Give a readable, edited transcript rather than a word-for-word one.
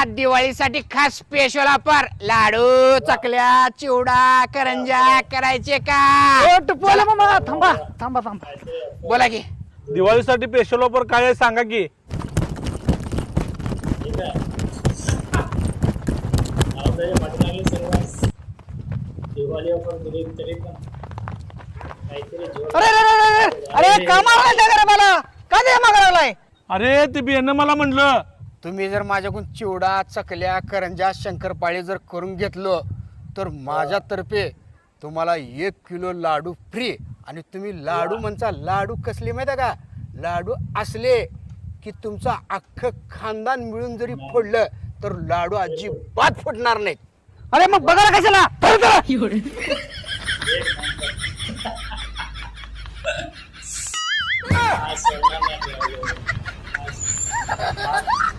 दिवाळीसाठी खास special offer लाडू चकल्या चिवडा करंजा करायचे का? बोला मामा थांबा थांबा थांबा. बोला की. दिवाळीसाठी स्पेशल ऑफर काय आहे सांगा की. अरे अरे अरे का मागायला मला का दे मागायलाय? अरे ते बियाणं मला म्हणलं. तुम्ही जर माझ्याकडून चिवडा चकल्या करंजा शंकरपाळी जर करून घेतलं तर माझ्यातर्फे तुम्हाला 1 किलो लाडू फ्री. आणि तुम्ही लाडू म्हणता, लाडू कसले माहिती का? लाडू असले की तुमचा अख्खं खानदान मिळून जरी फोडलं तर लाडू अजिबात फुटणार नाहीत. अरे मग बघा कशाला. Ah,